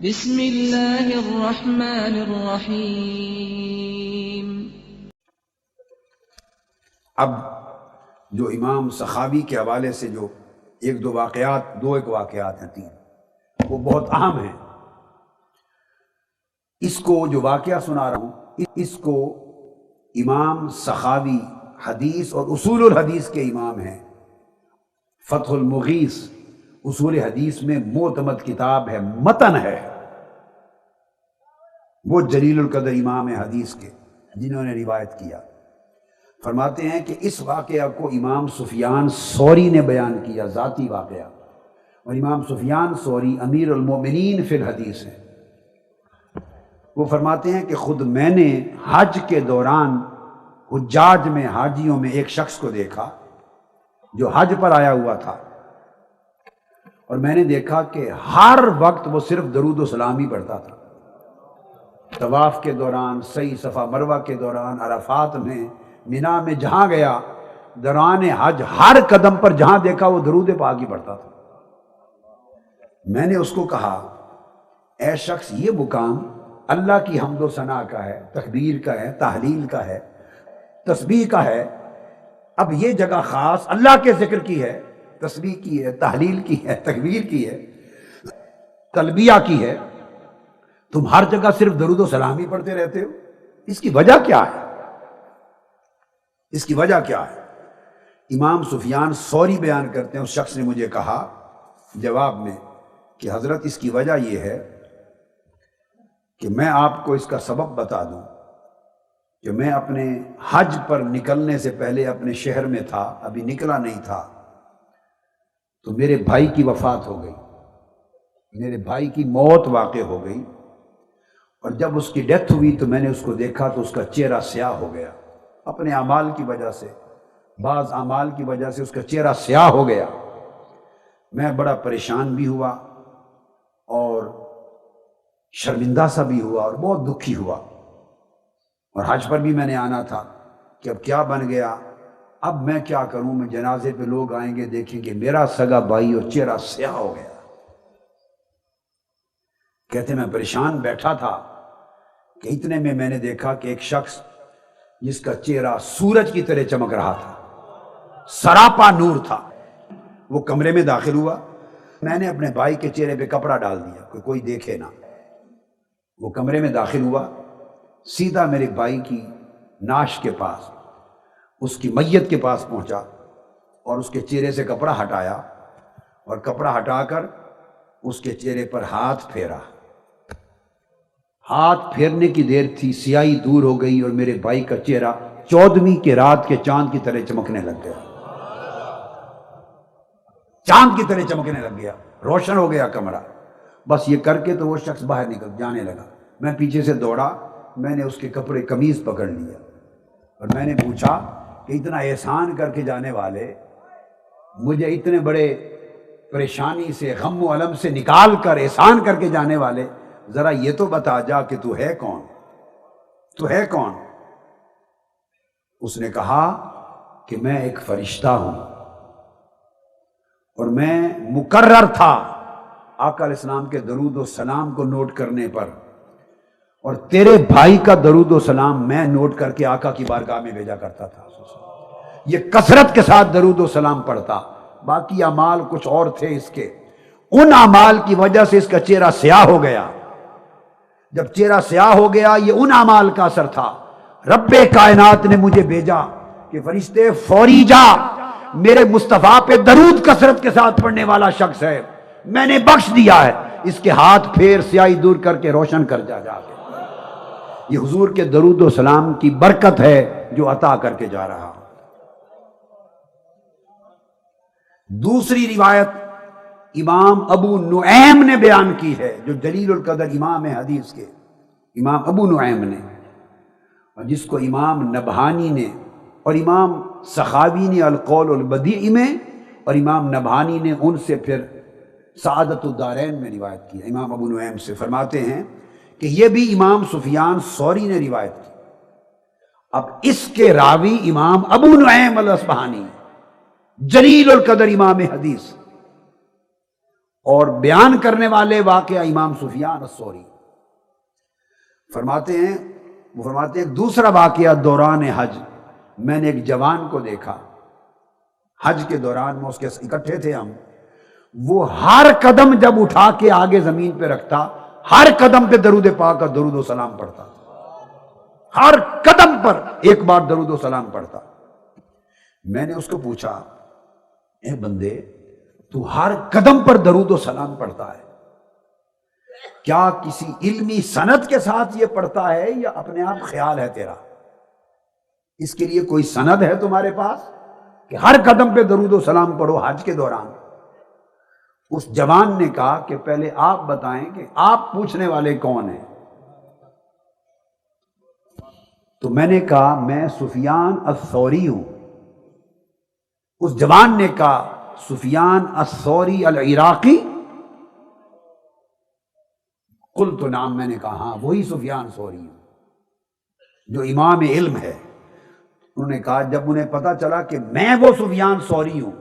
بسم اللہ الرحمن الرحیم۔ اب جو امام سخاوی کے حوالے سے جو ایک واقعات ہیں تین، وہ بہت اہم ہیں۔ اس کو جو واقعہ سنا رہا ہوں، اس کو امام سخاوی حدیث اور اصول الحدیث کے امام ہیں۔ فتح المغیث اصول حدیث میں معتمد کتاب ہے، متن ہے۔ وہ جلیل القدر امام حدیث کے جنہوں نے روایت کیا، فرماتے ہیں کہ اس واقعہ کو امام سفیان ثوری نے بیان کیا، ذاتی واقعہ، اور امام سفیان ثوری امیر المومنین فی الحدیث ہیں۔ وہ فرماتے ہیں کہ خود میں نے حج کے دوران حجاج میں، حاجیوں میں ایک شخص کو دیکھا جو حج پر آیا ہوا تھا، اور میں نے دیکھا کہ ہر وقت وہ صرف درود و سلام ہی پڑھتا تھا۔ طواف کے دوران، سعی صفا مروہ کے دوران، عرفات میں، مینا میں، جہاں گیا دوران حج ہر قدم پر جہاں دیکھا وہ درود پاک ہی پڑھتا تھا۔ میں نے اس کو کہا، اے شخص، یہ مقام اللہ کی حمد و ثنا کا ہے، تکبیر کا ہے، تحلیل کا ہے، تسبیح کا ہے۔ اب یہ جگہ خاص اللہ کے ذکر کی ہے، تسبیح کی ہے، تحلیل کی ہے، تکبیر کی ہے، تلبیہ کی ہے، تم ہر جگہ صرف درود و سلام ہی پڑھتے رہتے ہو، اس کی وجہ کیا ہے؟ اس کی وجہ کیا ہے؟ امام سفیان ثوری بیان کرتے ہیں، اس شخص نے مجھے کہا جواب میں کہ حضرت، اس کی وجہ یہ ہے کہ میں آپ کو اس کا سبب بتا دوں کہ میں اپنے حج پر نکلنے سے پہلے اپنے شہر میں تھا، ابھی نکلا نہیں تھا، تو میرے بھائی کی وفات ہو گئی، میرے بھائی کی موت واقع ہو گئی، اور جب اس کی ڈیتھ ہوئی تو میں نے اس کو دیکھا تو اس کا چہرہ سیاہ ہو گیا، اپنے اعمال کی وجہ سے، بعض اعمال کی وجہ سے اس کا چہرہ سیاہ ہو گیا۔ میں بڑا پریشان بھی ہوا اور شرمندہ سا بھی ہوا اور بہت دکھی ہوا، اور حج پر بھی میں نے آنا تھا کہ اب کیا بن گیا، اب میں کیا کروں؟ میں جنازے پہ لوگ آئیں گے، دیکھیں گے میرا سگا بھائی اور چہرہ سیاہ ہو گیا۔ کہتے میں پریشان بیٹھا تھا کہ اتنے میں نے دیکھا کہ ایک شخص جس کا چہرہ سورج کی طرح چمک رہا تھا، سراپا نور تھا، وہ کمرے میں داخل ہوا۔ میں نے اپنے بھائی کے چہرے پہ کپڑا ڈال دیا کہ کوئی دیکھے نہ۔ وہ کمرے میں داخل ہوا، سیدھا میرے بھائی کی نعش کے پاس، اس کی میت کے پاس پہنچا اور اس کے چہرے سے کپڑا ہٹایا، اور کپڑا ہٹا کر اس کے چہرے پر ہاتھ پھیرا۔ ہاتھ پھیرنے کی دیر تھی، سیاہی دور ہو گئی اور میرے بھائی کا چہرہ 14ویں کی رات کے چاند کی طرح چمکنے لگ گیا، چاند کی طرح چمکنے لگ گیا، روشن ہو گیا کمرہ۔ بس یہ کر کے تو وہ شخص باہر نکل جانے لگا۔ میں پیچھے سے دوڑا، میں نے اس کے کپڑے قمیض پکڑ لیا اور میں نے پوچھا کہ اتنا احسان کر کے جانے والے، مجھے اتنے بڑے پریشانی سے، غم و الم سے نکال کر احسان کر کے جانے والے، ذرا یہ تو بتا جا کہ تو ہے کون؟ تو ہے کون؟ اس نے کہا کہ میں ایک فرشتہ ہوں، اور میں مقرر تھا آقا علیہ السلام کے درود و سلام کو نوٹ کرنے پر، اور تیرے بھائی کا درود و سلام میں نوٹ کر کے آقا کی بارگاہ میں بھیجا کرتا تھا۔ یہ کثرت کے ساتھ درود و سلام پڑھتا، باقی اعمال کچھ اور تھے اس کے، ان اعمال کی وجہ سے اس کا چہرہ سیاہ ہو گیا۔ جب چہرہ سیاہ ہو گیا، یہ ان اعمال کا اثر تھا۔ رب کائنات نے مجھے بھیجا کہ فرشتے فوری جا، میرے مصطفیٰ پہ درود کثرت کے ساتھ پڑھنے والا شخص ہے، میں نے بخش دیا ہے، اس کے ہاتھ پھیر، سیاہی دور کر کے روشن کر جا کے۔ یہ حضور کے درود و سلام کی برکت ہے جو عطا کر کے جا رہا۔ دوسری روایت امام ابو نعیم نے بیان کی ہے، جو جلیل القدر امام حدیث کے امام ابو نعیم نے، اور جس کو امام نبہانی نے اور امام سخاوی نے القول البدیع میں، اور امام نبہانی نے ان سے پھر سعادت الدارین میں روایت کی ہے۔ امام ابو نعیم سے فرماتے ہیں کہ یہ بھی امام سفیان ثوری نے روایت کی۔ اب اس کے راوی امام ابو نعیم الاصبہانی، جلیل القدر امام حدیث، اور بیان کرنے والے واقعہ امام سفیان الثوری فرماتے ہیں دوسرا واقعہ دوران حج، میں نے ایک جوان کو دیکھا حج کے دوران، میں اس کے اکٹھے تھے ہم، وہ ہر قدم جب اٹھا کے آگے زمین پہ رکھتا، ہر قدم پہ درود پاک اور درود و سلام پڑھتا، ہر قدم پر ایک بار درود و سلام پڑھتا۔ میں نے اس کو پوچھا، اے بندے تو ہر قدم پر درود و سلام پڑھتا ہے، کیا کسی علمی سند کے ساتھ یہ پڑھتا ہے یا اپنے آپ خیال ہے تیرا؟ اس کے لیے کوئی سند ہے تمہارے پاس کہ ہر قدم پہ درود و سلام پڑھو حج کے دوران؟ اس جوان نے کہا کہ پہلے آپ بتائیں کہ آپ پوچھنے والے کون ہیں؟ تو میں نے کہا میں سفیان الثوری ہوں۔ اس جوان نے کہا سفیان الثوری العراقی؟ قلت نعم، میں نے کہا ہاں وہی سفیان ثوری ہوں جو امام علم ہے۔ انہوں نے کہا جب انہیں پتا چلا کہ میں وہ سفیان ثوری ہوں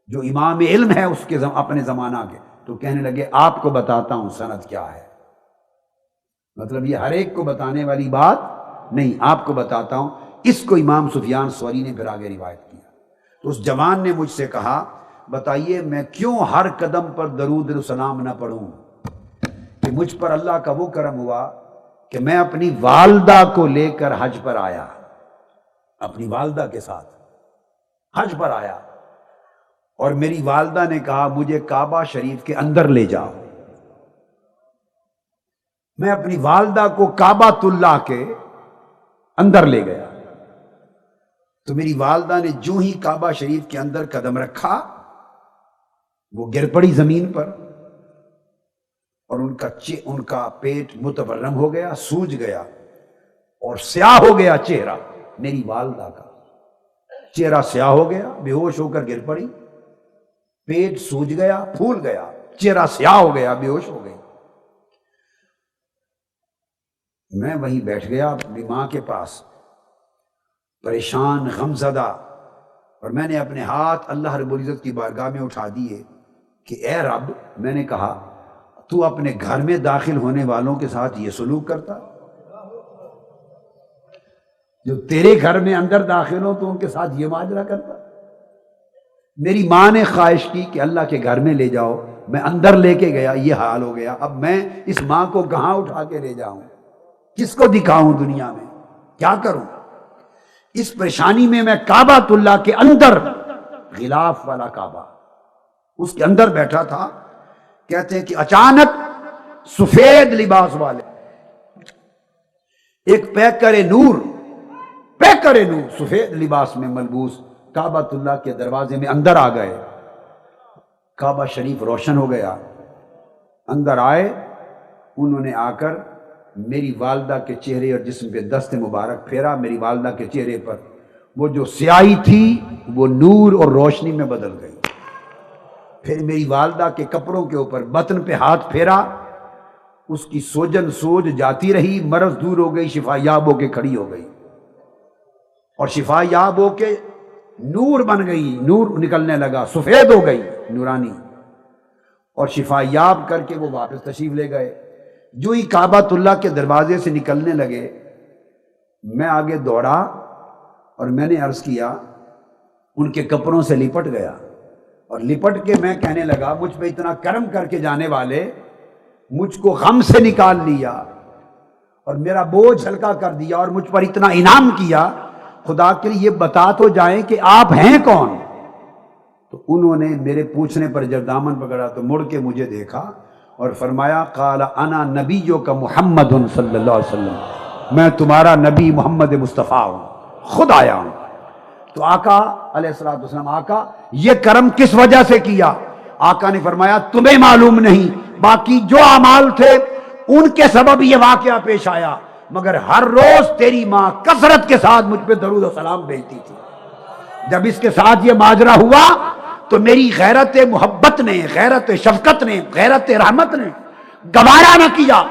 جو امام علم ہے اس کے اپنے زمانہ کے، تو کہنے لگے آپ کو بتاتا ہوں سند کیا ہے۔ مطلب یہ ہر ایک کو بتانے والی بات نہیں، آپ کو بتاتا ہوں۔ اس کو امام سفیان ثوری نے پھر آگے روایت کیا۔ تو اس جوان نے مجھ سے کہا بتائیے میں کیوں ہر قدم پر درود و سلام نہ پڑھوں؟ کہ مجھ پر اللہ کا وہ کرم ہوا کہ میں اپنی والدہ کو لے کر حج پر آیا، اپنی والدہ کے ساتھ حج پر آیا، اور میری والدہ نے کہا مجھے کعبہ شریف کے اندر لے جاؤ۔ میں اپنی والدہ کو کعبۃ اللہ کے اندر لے گیا، تو میری والدہ نے جو ہی کعبہ شریف کے اندر قدم رکھا وہ گر پڑی زمین پر، اور ان کا پیٹ متورم ہو گیا، سوج گیا، اور سیاہ ہو گیا چہرہ۔ میری والدہ کا چہرہ سیاہ ہو گیا، بے ہوش ہو کر گر پڑی، پیٹ سوج گیا، پھول گیا، چہرہ سیاہ ہو گیا، بے ہوش ہو گئی۔ میں وہیں بیٹھ گیا اپنی ماں کے پاس، پریشان غمزدہ، اور میں نے اپنے ہاتھ اللہ رب العزت کی بارگاہ میں اٹھا دیے کہ اے رب، میں نے کہا تو اپنے گھر میں داخل ہونے والوں کے ساتھ یہ سلوک کرتا؟ جو تیرے گھر میں اندر داخل ہو تو ان کے ساتھ یہ ماجرا کرتا؟ میری ماں نے خواہش کی کہ اللہ کے گھر میں لے جاؤ، میں اندر لے کے گیا، یہ حال ہو گیا۔ اب میں اس ماں کو کہاں اٹھا کے لے جاؤں، کس کو دکھاؤں دنیا میں، کیا کروں؟ اس پریشانی میں کعبۃ اللہ کے اندر، غلاف والا کعبہ، اس کے اندر بیٹھا تھا۔ کہتے ہیں کہ اچانک سفید لباس والے ایک پیکر نور سفید لباس میں ملبوس کعبۃ اللہ کے دروازے میں اندر آ گئے۔ کعبہ شریف روشن ہو گیا، اندر آئے، انہوں نے آ کر میری والدہ کے چہرے اور جسم پہ دست مبارک پھیرا۔ میری والدہ کے چہرے پر وہ جو سیاہی تھی وہ نور اور روشنی میں بدل گئی۔ پھر میری والدہ کے کپڑوں کے اوپر بطن پہ ہاتھ پھیرا، اس کی سوجن سوج جاتی رہی، مرض دور ہو گئی، شفا یاب ہو کے کھڑی ہو گئی، اور شفا یاب ہو کے نور بن گئی، نور نکلنے لگا، سفید ہو گئی، نورانی، اور شفا یاب کر کے وہ واپس تشریف لے گئے۔ جو ہی کعبۃ اللہ کے دروازے سے نکلنے لگے، میں آگے دوڑا اور میں نے عرض کیا، ان کے کپڑوں سے لپٹ گیا، اور لپٹ کے میں کہنے لگا مجھ پہ اتنا کرم کر کے جانے والے، مجھ کو غم سے نکال لیا اور میرا بوجھ ہلکا کر دیا اور مجھ پر اتنا انعام کیا، خدا کے لیے یہ بتا تو جائیں کہ آپ ہیں کون؟ تو انہوں نے میرے پوچھنے پر جب دامن پکڑا تو مڑ کے مجھے دیکھا اور فرمایا قال انا نبیک محمد صلی اللہ علیہ وسلم، میں تمہارا نبی محمد مصطفیٰ ہوں، خود آیا ہوں۔ تو آقا علیہ الصلوۃ والسلام، آقا یہ کرم کس وجہ سے کیا؟ آقا نے فرمایا تمہیں معلوم نہیں، باقی جو اعمال تھے ان کے سبب یہ واقعہ پیش آیا، مگر ہر روز تیری ماں کثرت کے ساتھ مجھ پہ درود و سلام بھیجتی تھی۔ جب اس کے ساتھ یہ ماجرا ہوا تو میری غیرت محبت نے، غیرت شفقت نے، غیرت رحمت نے گوارا نہ کیا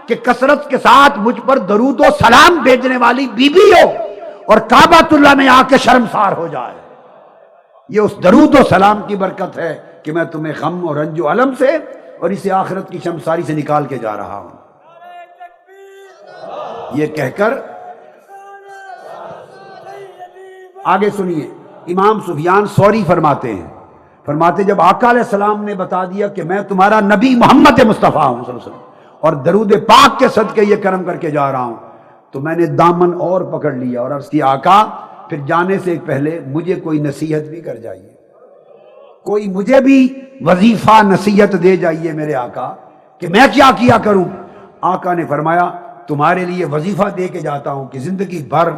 کہ کثرت کے ساتھ مجھ پر درود و سلام بھیجنے والی بی بی ہو اور کعبۃ اللہ میں آ کے شرمسار ہو جائے۔ یہ اس درود و سلام کی برکت ہے کہ میں تمہیں غم اور رنج و الم سے اور اسے آخرت کی شرمساری سے نکال کے جا رہا ہوں. یہ کہہ کر آگے سنیے، امام سفیان ثوری فرماتے ہیں، جب آقا علیہ السلام نے بتا دیا کہ میں تمہارا نبی محمد مصطفیٰ ہوں صلی اللہ علیہ وسلم اور درود پاک کے صدقے یہ کرم کر کے جا رہا ہوں، تو میں نے دامن اور پکڑ لیا اور عرض کی آقا پھر جانے سے پہلے مجھے کوئی نصیحت بھی کر جائیے، کوئی مجھے بھی وظیفہ نصیحت دے جائیے میرے آقا کہ میں کیا کیا کروں. آقا نے فرمایا تمہارے لیے وظیفہ دے کے جاتا ہوں کہ زندگی بھر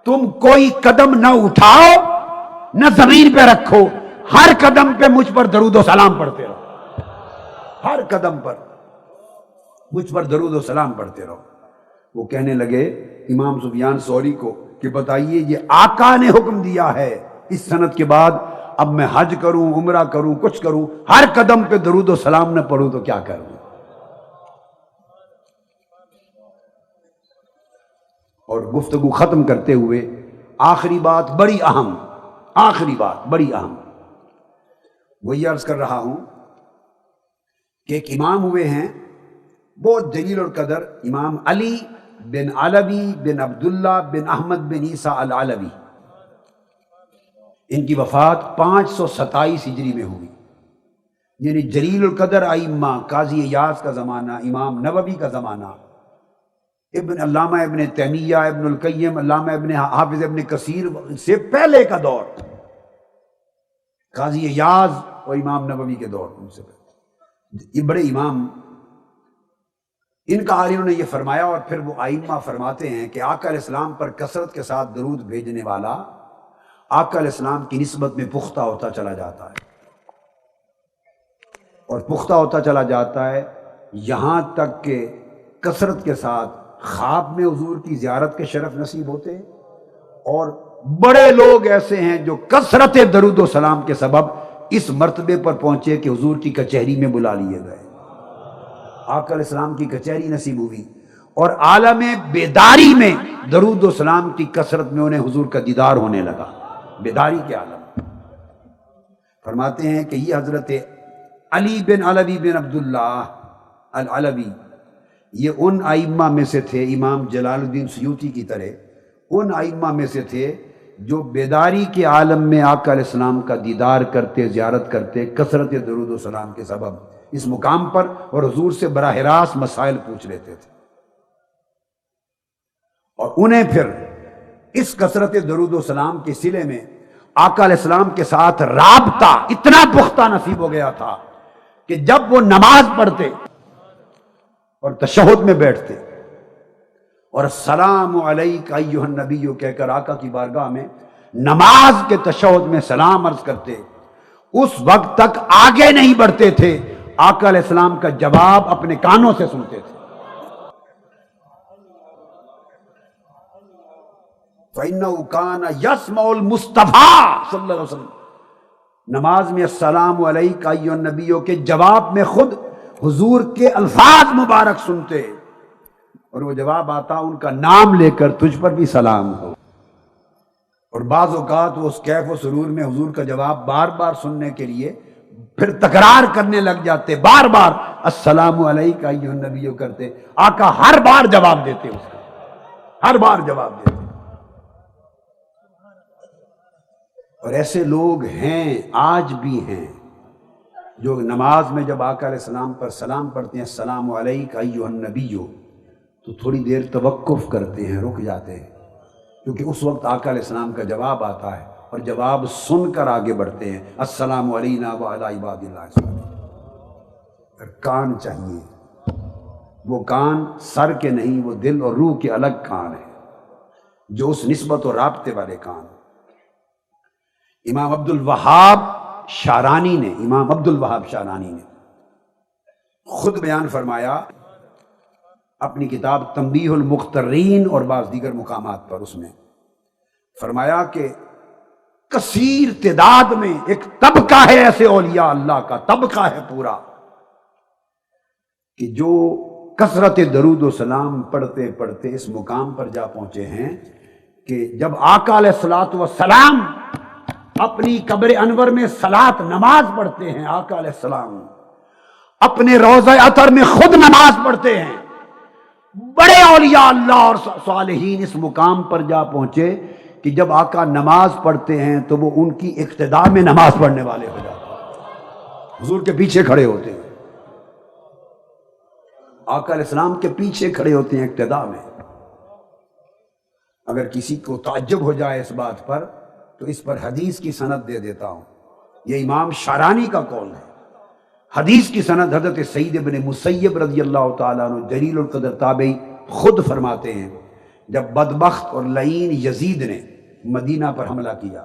تم کوئی قدم نہ اٹھاؤ نہ زمین پہ رکھو، ہر قدم پہ مجھ پر درود و سلام پڑھتے رہو، ہر قدم پر مجھ پر درود و سلام پڑھتے رہو. وہ کہنے لگے امام سفیان ثوری کو کہ بتائیے یہ آقا نے حکم دیا ہے، اس سند کے بعد اب میں حج کروں، عمرہ کروں، کچھ کروں، ہر قدم پہ درود و سلام نہ پڑھوں تو کیا کروں. اور گفتگو ختم کرتے ہوئے آخری بات بڑی اہم، وہی عرض کر رہا ہوں کہ ایک امام ہوئے ہیں بہت جلیل القدر، امام علی بن علوی بن عبداللہ بن احمد بن عیسیٰ العلوی. ان کی وفات 527 ہجری میں ہوئی، یعنی جلیل القدر ائمہ، قاضی ایاز کا زمانہ، امام نووی کا زمانہ، علامہ ابن تیمیہ، ابن القیم، علامہ ابن حافظ ابن کثیر سے پہلے کا دور، قاضی ایاز اور امام نووی کے دور، ان سے پہلے یہ بڑے امام. ان کا عالموں نے یہ فرمایا اور پھر وہ ائمہ فرماتے ہیں کہ آقا علیہ السلام پر کثرت کے ساتھ درود بھیجنے والا آقا علیہ السلام کی نسبت میں پختہ ہوتا چلا جاتا ہے، اور پختہ ہوتا چلا جاتا ہے یہاں تک کہ کثرت کے ساتھ خواب میں حضور کی زیارت کے شرف نصیب ہوتے ہیں. اور بڑے لوگ ایسے ہیں جو کثرت درود و سلام کے سبب اس مرتبے پر پہنچے کہ حضور کی کچہری میں بلا لیے گئے، آقا علیہ السلام کی کچہری نصیب ہوئی، اور عالم بیداری میں درود و سلام کی کثرت میں انہیں حضور کا دیدار ہونے لگا، بیداری کے عالم. فرماتے ہیں کہ یہ حضرت علی بن علوی بن عبداللہ العلوی یہ ان ائمہ میں سے تھے، امام جلال الدین سیوطی کی طرح ان ائمہ میں سے تھے جو بیداری کے عالم میں آقا علیہ السلام کا دیدار کرتے، زیارت کرتے، کثرت درود و سلام کے سبب اس مقام پر، اور حضور سے براہ راست مسائل پوچھ لیتے تھے. اور انہیں پھر اس کثرت درود و سلام کے سلے میں آقا علیہ السلام کے ساتھ رابطہ اتنا پختہ نصیب ہو گیا تھا کہ جب وہ نماز پڑھتے اور تشہد میں بیٹھتے اور السلام علیک ایھا النبی کہہ کر آقا کی بارگاہ میں نماز کے تشہد میں سلام عرض کرتے، اس وقت تک آگے نہیں بڑھتے تھے، آقا علیہ السلام کا جواب اپنے کانوں سے سنتے تھے. فَإِنَّهُ كَانَ يَسْمَعُ الْمُصْطَفَىٰ صلی اللہ علیہ وسلم نماز میں السلام علیک ایھا النبی کے جواب میں خود حضور کے الفاظ مبارک سنتے، اور وہ جواب آتا ان کا نام لے کر تجھ پر بھی سلام ہو. اور بعض اوقات وہ اس کیف و سرور میں حضور کا جواب بار بار سننے کے لیے پھر تکرار کرنے لگ جاتے، بار بار السلام علیک ایھا النبی کرتے، آقا ہر بار جواب دیتے، اس کا ہر بار جواب دیتے. اور ایسے لوگ ہیں، آج بھی ہیں، جو نماز میں جب آقا علیہ السلام پر سلام پڑھتے ہیں السلام علیک ایھا النبی تو تھوڑی دیر توقف کرتے ہیں، رک جاتے ہیں، کیونکہ اس وقت آقا علیہ السلام کا جواب آتا ہے، اور جواب سن کر آگے بڑھتے ہیں السلام علینا وعلی عباد اللہ الصالحین. پھر کان چاہیے، وہ کان سر کے نہیں، وہ دل اور روح کے الگ کان ہیں، جو اس نسبت اور رابطے والے کان. امام عبد الوہاب شارانی نے خود بیان فرمایا اپنی کتاب تنبیہ المخترین اور بعض دیگر مقامات پر، اس میں فرمایا کہ کثیر تعداد میں ایک طبقہ ہے ایسے اولیاء اللہ کا، طبقہ ہے پورا، کہ جو کثرت درود و سلام پڑھتے پڑھتے اس مقام پر جا پہنچے ہیں کہ جب آقا علیہ الصلوۃ والسلام اپنی قبر انور میں صلاۃ نماز پڑھتے ہیں آقا علیہ السلام، اپنے روضہ اطہر میں خود نماز پڑھتے ہیں۔ بڑے اولیاء اللہ اور صالحین اس مقام پر جا پہنچے کہ جب آقا نماز پڑھتے ہیں تو وہ ان کی اقتداء میں نماز پڑھنے والے ہو جاتے ہیں، حضور کے پیچھے کھڑے ہوتے ہیں، آقا علیہ السلام کے پیچھے کھڑے ہوتے ہیں اقتداء میں۔ اگر کسی کو تعجب ہو جائے اس بات پر تو اس پر حدیث کی سند دے دیتا ہوں، یہ امام شارانی کا قول ہے۔ حدیث کی سند حضرت سعید بن مسیب رضی اللہ تعالیٰ عنہ جلیل القدر تابعی خود فرماتے ہیں، جب بدبخت اور لعین یزید نے مدینہ پر حملہ کیا،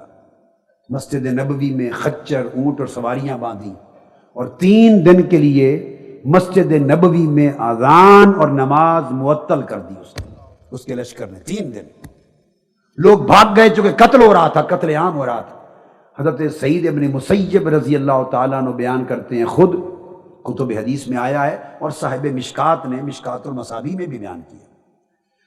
مسجد نبوی میں خچر، اونٹ اور سواریاں باندھی اور 3 دن کے لیے مسجد نبوی میں اذان اور نماز معطل کر دی اس کے لشکر نے۔ 3 دن لوگ بھاگ گئے، چونکہ قتل ہو رہا تھا، قتل عام ہو رہا تھا۔ حضرت سعید ابن مسیب رضی اللہ تعالیٰ عنہ بیان کرتے ہیں، خود کتب حدیث میں آیا ہے اور صاحب مشکات نے مشکات المصابیح میں بھی بیان کیا۔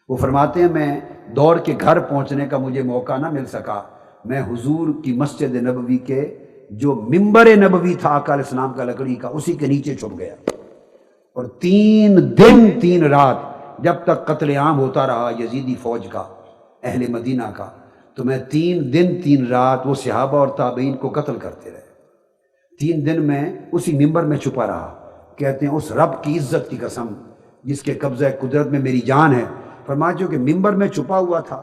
وہ فرماتے ہیں میں دوڑ کے گھر پہنچنے کا مجھے موقع نہ مل سکا، میں حضور کی مسجد نبوی کے جو ممبر نبوی تھا آقا علیہ السلام کا لکڑی کا، اسی کے نیچے چھپ گیا، اور 3 دن 3 رات جب تک قتل عام ہوتا رہا یزیدی فوج کا، اہل مدینہ کا، تو میں 3 دن 3 رات وہ صحابہ اور تابعین کو قتل کرتے رہے۔ 3 دن میں اسی ممبر میں چھپا رہا۔ کہتے ہیں اس رب کی عزت کی قسم جس کے قبضہ قدرت میں میری جان ہے، فرمایا جو کہ ممبر میں چھپا ہوا تھا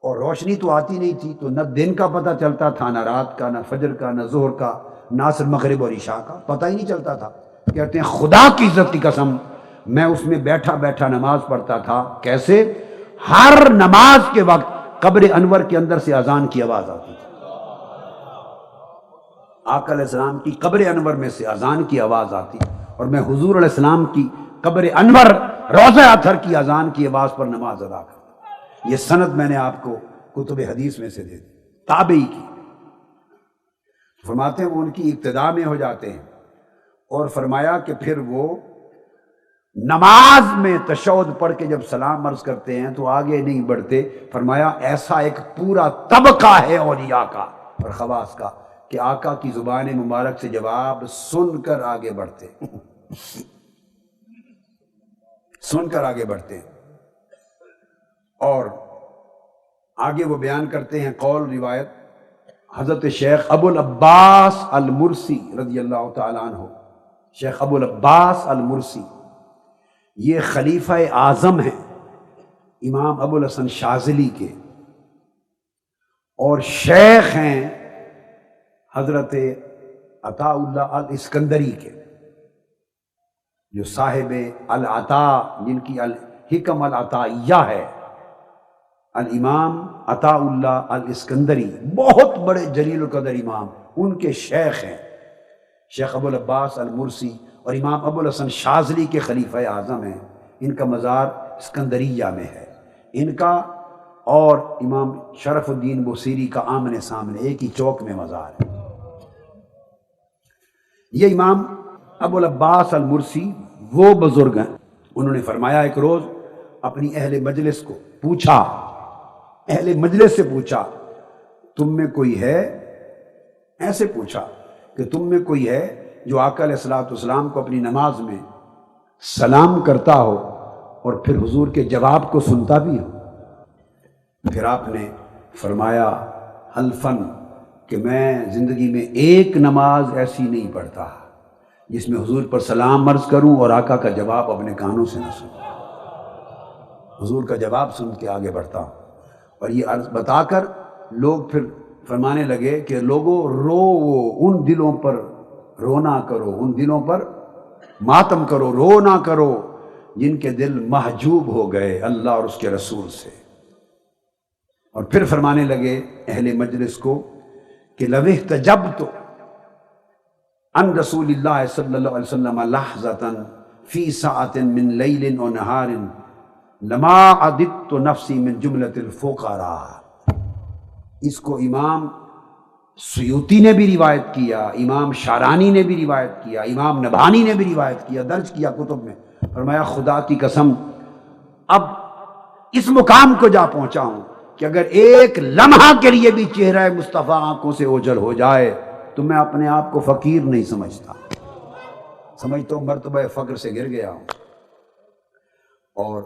اور روشنی تو آتی نہیں تھی، تو نہ دن کا پتہ چلتا تھا، نہ رات کا، نہ فجر کا، نہ ظہر کا، نہ صرف مغرب اور عشاء کا، پتہ ہی نہیں چلتا تھا۔ کہتے ہیں خدا کی عزت کی قسم میں اس میں بیٹھا بیٹھا نماز پڑھتا تھا۔ کیسے؟ ہر نماز کے وقت قبر انور کے اندر سے اذان کی آواز آتی تھی، آقا علیہ السلام کی قبر انور میں سے اذان کی آواز آتی، اور میں حضور علیہ السلام کی قبر انور روضہ اطہر کی اذان کی آواز پر نماز ادا کرتا۔ یہ سند میں نے آپ کو کتب حدیث میں سے دے دی، تابعی کی۔ فرماتے ہیں وہ ان کی ابتداء میں ہو جاتے ہیں، اور فرمایا کہ پھر وہ نماز میں تشہد پڑھ کے جب سلام عرض کرتے ہیں تو آگے نہیں بڑھتے۔ فرمایا ایسا ایک پورا طبقہ ہے اولیاء کا اور خواص کا کہ آقا کی زبان مبارک سے جواب سن کر آگے بڑھتے، سن کر آگے بڑھتے ہیں۔ اور آگے وہ بیان کرتے ہیں قول روایت حضرت شیخ ابو العباس المرسی رضی اللہ تعالیٰ عنہ، شیخ ابو العباس المرسی یہ خلیفہ اعظم ہیں امام ابو الحسن شاذلی کے، اور شیخ ہیں حضرت عطا اللہ الاسکندری کے، جو صاحب العطا جن کی الحکم العطائیہ ہے، الامام عطا اللہ الاسکندری، بہت بڑے جلیل القدر امام، ان کے شیخ ہیں شیخ ابو العباس المرسی، اور امام ابو الحسن شاذلی کے خلیفہ اعظم ہیں۔ ان کا مزار اسکندریہ میں ہے، ان کا اور امام شرف الدین بوصیری کا آمنے سامنے ایک ہی چوک میں مزار ہے۔ یہ امام ابو العباس المرسی وہ بزرگ ہیں، انہوں نے فرمایا ایک روز اپنی اہل مجلس کو پوچھا، اہل مجلس سے پوچھا تم میں کوئی ہے، ایسے پوچھا کہ تم میں کوئی ہے جو آقا علیہ الصلوۃ والسلام کو اپنی نماز میں سلام کرتا ہو اور پھر حضور کے جواب کو سنتا بھی ہو؟ پھر آپ نے فرمایا حلفاً کہ میں زندگی میں ایک نماز ایسی نہیں پڑھتا جس میں حضور پر سلام عرض کروں اور آقا کا جواب اپنے کانوں سے نہ سنوں، حضور کا جواب سن کے آگے بڑھتا ہوں۔ اور یہ عرض بتا کر لوگ پھر فرمانے لگے کہ لوگوں رو، ان دلوں پر رونا کرو، ان دلوں پر ماتم کرو، رو نہ کرو جن کے دل محجوب ہو گئے اللہ اور اس کے رسول سے۔ اور پھر فرمانے لگے اہل مجلس کو کہ لو احتجبت عن رسول اللہ صلی اللہ علیہ وسلم لحظة فی ساعة من لیل و نہار لما عددت نفسی من جملة الفقراء۔ اس کو امام سیوطی نے بھی روایت کیا، امام شارانی نے بھی روایت کیا، امام نبھانی نے بھی روایت کیا، درج کیا کتب میں۔ فرمایا خدا کی قسم اب اس مقام کو جا پہنچا ہوں کہ اگر ایک لمحہ کے لیے بھی چہرہ مصطفیٰ آنکھوں سے اوجھل ہو جائے تو میں اپنے آپ کو فقیر نہیں سمجھتا، سمجھتا ہوں مرتبہ فقر سے گر گیا ہوں۔ اور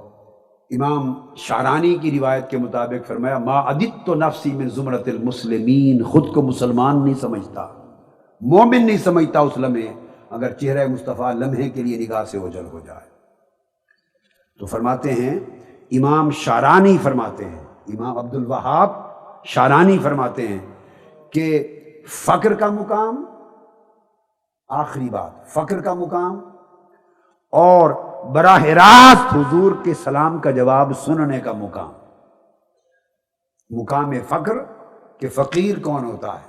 امام شعرانی کی روایت کے مطابق فرمایا ما عددت نفسی من زمرۃ المسلمین، خود کو مسلمان نہیں سمجھتا، مومن نہیں سمجھتا اس لمحے اگر چہرہ مصطفیٰ لمحے کے لیے نگاہ سے اوجھل ہو جائے۔ تو فرماتے ہیں امام شعرانی فرماتے ہیں، امام عبد الوہاب شعرانی فرماتے ہیں کہ فقر کا مقام، آخری بات، فقر کا مقام اور براہ راست حضور کے سلام کا جواب سننے کا مقام، مقام فقر کہ فقیر کون ہوتا ہے،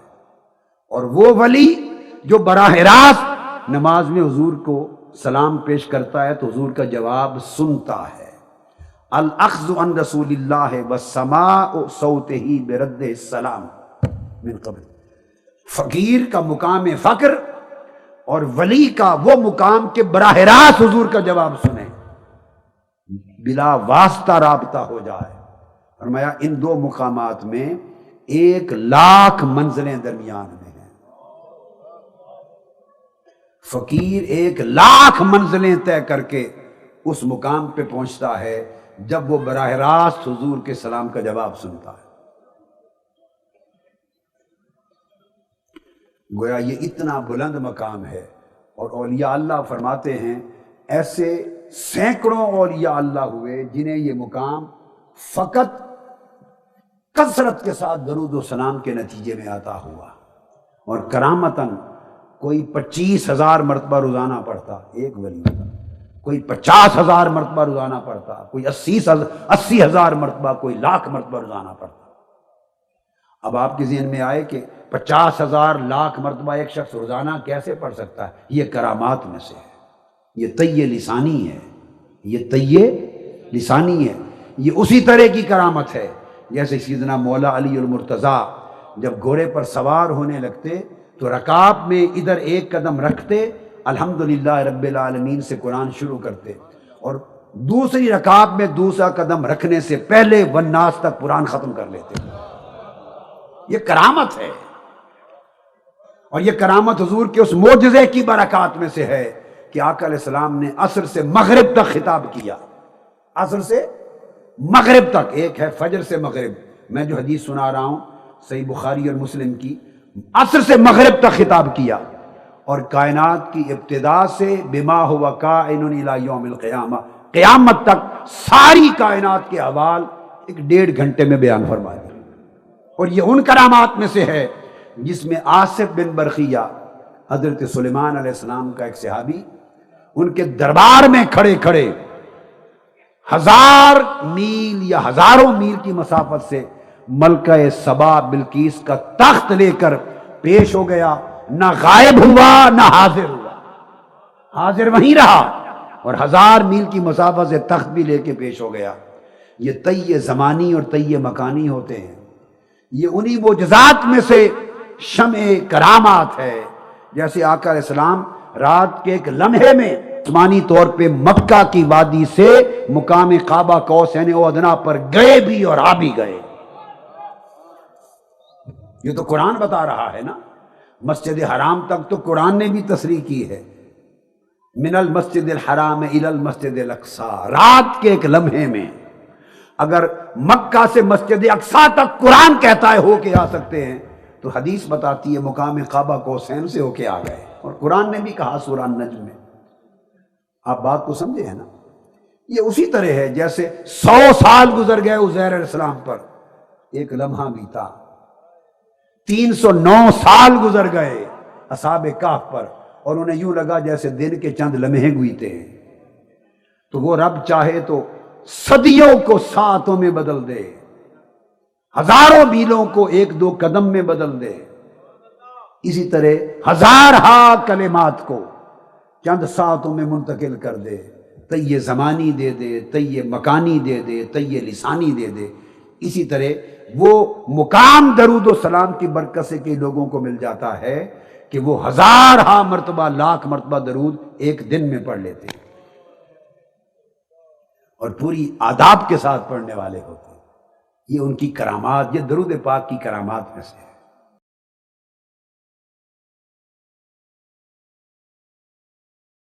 اور وہ ولی جو براہ راست نماز میں حضور کو سلام پیش کرتا ہے تو حضور کا جواب سنتا ہے۔ الاخذ عن رسول اللہ والسماع صوتہ برد السلام من قبل، فقیر کا مقام فقر اور ولی کا وہ مقام کہ براہ راست حضور کا جواب سنیں، بلا واسطہ رابطہ ہو جائے۔ فرمایا ان دو مقامات میں 1,00,000 منزلیں درمیان میں ہیں، فقیر 1,00,000 منزلیں طے کر کے اس مقام پہ پہنچتا ہے جب وہ براہ راست حضور کے سلام کا جواب سنتا ہے۔ گویا یہ اتنا بلند مقام ہے، اور اولیاء اللہ فرماتے ہیں ایسے سینکڑوں اولیاء اللہ ہوئے جنہیں یہ مقام فقط کثرت کے ساتھ درود و سلام کے نتیجے میں عطا ہوا، اور کرامتاً کوئی 25,000 مرتبہ روزانہ پڑھتا ایک ولی ہوتا، کوئی 50,000 مرتبہ روزانہ پڑھتا، کوئی 80,000 مرتبہ، کوئی 1,00,000 مرتبہ روزانہ پڑھتا۔ اب آپ کے ذہن میں آئے کہ 50,000 1,00,000 مرتبہ ایک شخص روزانہ کیسے پڑھ سکتا ہے؟ یہ کرامات میں سے ہے، یہ طی لسانی ہے، یہ طی لسانی ہے، یہ اسی طرح کی کرامت ہے جیسے سیدنا مولا علی المرتضیٰ جب گھوڑے پر سوار ہونے لگتے تو رکاب میں ادھر ایک قدم رکھتے، الحمدللہ رب العالمین سے قرآن شروع کرتے، اور دوسری رکاب میں دوسرا قدم رکھنے سے پہلے والناس تک قرآن ختم کر لیتے۔ یہ کرامت ہے، اور یہ کرامت حضور کے اس معجزے کی برکات میں سے ہے کہ آقا علیہ السلام نے عصر سے مغرب تک خطاب کیا، عصر سے مغرب تک، ایک ہے فجر سے مغرب، میں جو حدیث سنا رہا ہوں صحیح بخاری اور مسلم کی، عصر سے مغرب تک خطاب کیا، اور کائنات کی ابتدا سے بما ہوا کائن الی یوم القیامہ، قیامت تک ساری کائنات کے احوال 1.5 گھنٹے میں بیان فرما دیا۔ اور یہ ان کرامات میں سے ہے جس میں آصف بن برخیہ حضرت سلیمان علیہ السلام کا ایک صحابی ان کے دربار میں کھڑے کھڑے 1000 میل یا ہزاروں میل کی مسافت سے ملکہ سبا بلقیس کا تخت لے کر پیش ہو گیا، نہ غائب ہوا نہ حاضر ہوا، حاضر وہیں رہا، اور 1000 میل کی مسافت سے تخت بھی لے کے پیش ہو گیا۔ یہ طی زمانی اور طی مکانی ہوتے ہیں، یہ انہی معجزات میں سے شمع کرامات ہے، جیسے آقا علیہ السلام رات کے ایک لمحے میں جسمانی طور پہ مکہ کی وادی سے مقام قعبہ قوسین و ادنا پر گئے بھی اور آ بھی گئے۔ یہ تو قرآن بتا رہا ہے نا، مسجد حرام تک تو قرآن نے بھی تصریح کی ہے، من المسجد الحرام الی المسجد الاقصی، رات کے ایک لمحے میں اگر مکہ سے مسجد اقصی تک قرآن کہتا ہے ہو کے آ سکتے ہیں، تو حدیث بتاتی ہے مقام قعبہ قوسین سے ہو کے آ گئے، اور قرآن نے بھی کہا سورہ النجم میں۔ آپ بات کو سمجھے ہیں نا؟ یہ اسی طرح ہے جیسے 100 سال گزر گئے عزیر علیہ السلام پر، ایک لمحہ بیتا، 309 سال گزر گئے اصحاب کہف پر، اور انہیں یوں لگا جیسے دن کے چند لمحے گزرتے ہیں۔ تو وہ رب چاہے تو صدیوں کو ساعتوں میں بدل دے، ہزاروں میلوں کو 1-2 قدم میں بدل دے، اسی طرح ہزارہا کلمات کو چند ساعتوں میں منتقل کر دے، طی زمانی دے دے، طی مکانی دے دے، طی لسانی دے دے۔ اسی طرح وہ مقام درود و سلام کی برکت سے کہ لوگوں کو مل جاتا ہے کہ وہ ہزارہا مرتبہ، 1,00,000 مرتبہ درود ایک دن میں پڑھ لیتے ہیں، اور پوری آداب کے ساتھ پڑھنے والے ہوتے ہیں۔ یہ ان کی کرامات، یہ درود پاک کی کرامات میں سے ہے۔